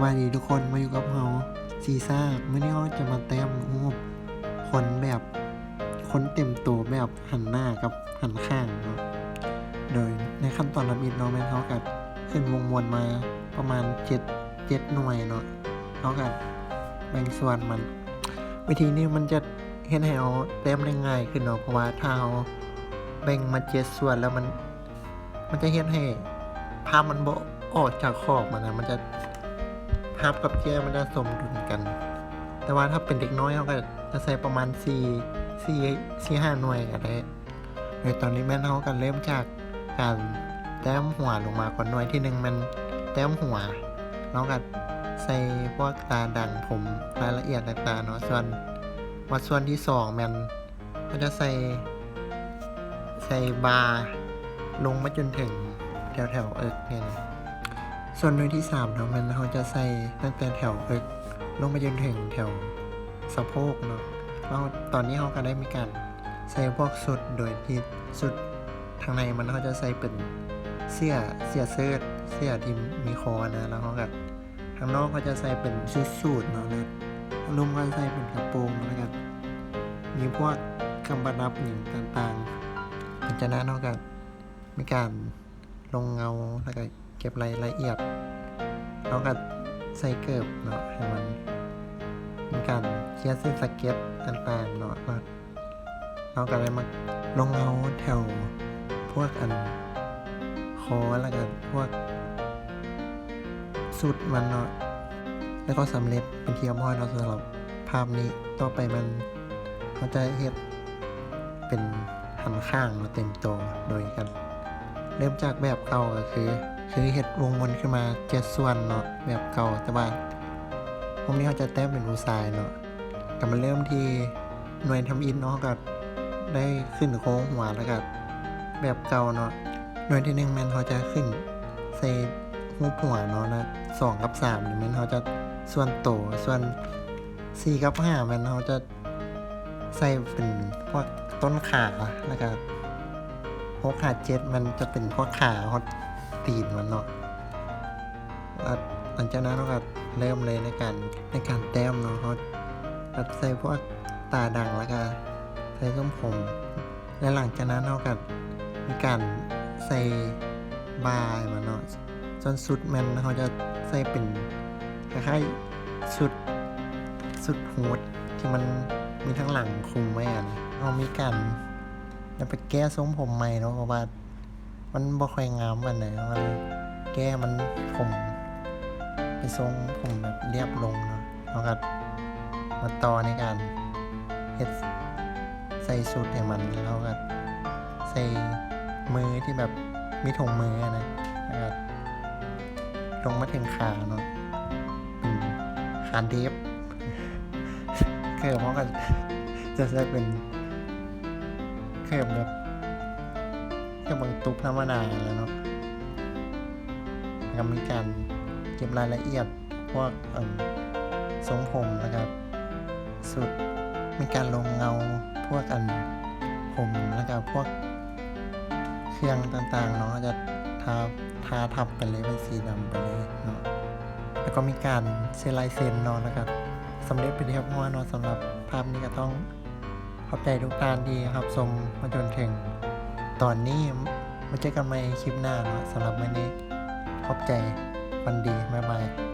วัสดีทุกคนมาอยู่กับเราซีซ่าไม่ได้ว่าจะมาแต้มรูปคนแบบคนเต็มตัวแบบหันหน้ากับหันข้างเนาะโดยในขั้นตอนลำอิดเนาะแม่นเขากัดขึ้นวงมวลมาประมาณ7หน่วยเนาะเขากัดแบ่งส่วนมันวิธีนี้มันจะเห็นให้เราแต้มได้ง่ายขึ้นเนาะเพราะว่าถ้าเราแบ่งมา7ส่วนแล้วมันจะเห็นให้ภาพมันบ่ออกจากขอบมันนะมันจะภาพกับแก้มันจะสมดุลกันแต่ว่าถ้าเป็นเด็กน้อยเขาก็จะใส่ประมาณ4-5 หน่วยก็ได้โดยตอนนี้แม่นเขาก็เริ่มจากการแต้มหัวลงมาก่อนหน่วยที่1มันแต้มหัวแล้วก็ใส่พวกตาดังผมรายละเอียดต่างๆเนาะส่วนที่2มันก็จะใส่บาร์ลงมาจนถึงแถวเอิกเนี่ยนะส่วนหน่วยที่3เนาะมันเขาจะใส่ตั้งแต่แถวเอิกลงมาจนถึงแถวสะโพกเนาะแล้วตอนนี้เขาก็ได้มีการใส่พวกสุดโดยที่สุดทางในมันเขาจะใส่เป็นเสื้อเสื้อที่มีคอนะแล้วเขาก็ทางนอกเขาจะใส่เป็นสูทเนาะแล้วลุมก็ใส่เป็นกระโปรงแล้วกันมีพวกกำบันับหญิงต่างๆหลังจากนั้นเขาก็มีการลงเงาแล้วก็เก็บรายละเอียดแล้วก็ใส่เกิบเนาะให้มันมีการเขียนเส้นสเก็ตต่างๆเนาะเราก็เลยมาลงเงาแถวพวกคอแล้วก็พวกสุดมันเนาะแล้วก็สำเร็จเป็นที่เรียบร้อยเนาะสำหรับภาพนี้ต่อไปมันเขาจะเฮ็ดเป็นหันข้างมาเต็มตัวโดยกันเริ่มจากแบบเก่าก็คือเฮ็ดวงวนขึ้นมา7ส่วนเนาะแบบเก่าแต่ว่าพวกนี้เขาจะแต้มเป็นอุทรายเนาะก็มาเริ่มที่หน่วยทำอินเนาะก็ได้ขึ้นโค้งหัวแล้วก็แบบเก่าเนาะหน่วยที่1แม่นเขาจะขึ้นใส่หูหัวเนาะนะ2กับ3นี่แม่นเขาจะส่วนโตส่วน4กับ5แม่นเขาจะใส่เป็นพวกต้นขาแล้วก็6 5 7มันจะเป็นพวกขาฮอตตีนมันเนาะหลังจากนั้นเราก็เริ่มเลยในการแต้มเนาะเขาใส่พวกตาดังแล้วก็ใส่ส้มผมและหลังจากนั้นเราก็มีการใส่บายมันเนาะส่วนสุดมันเขาจะใส่เป็นคล้ายๆสุดฮูดที่มันมีทั้งหลังคุมไว้เรามีการไปแก้ทรงผมใหม่เนาะเพราะว่ามันบ่ค่อยงามปานใดมันแก้มันผมเป็นทรงผมแบบเรียบลงเนาะแล้วก็มาต่อในการเฮ็ดใส่สูทให้มันแล้วก็ใส่มือที่แบบมีถุงมือนะแล้วก็ลงมาถึงขาเนาะขาเดฟเกิดเพราะกันจะเป็นเกิดแบบบางตุ๊บธรรมดาแล้วเนาะแล้วมีการเก็บรายละเอียดพวกทรงผมนะครับสุดมีการลงเงาพวกผมแล้วก็พวกเครื่องต่างๆเนาะจะทาทับไปเลยเป็นสีดำไปเลยเนาะแล้วก็มีการเซ็นลายเซ็นเนาะนะครับสำเร็จไปเรียบร้อยเนาะสำหรับภาพนี้ก็ต้องขอบใจทุกท่านที่รับชมมาจนถึงตอนนี้มาเจอกันใหม่คลิปหน้าเนาะสำหรับวันนี้ขอบใจวันดีบ๊ายบาย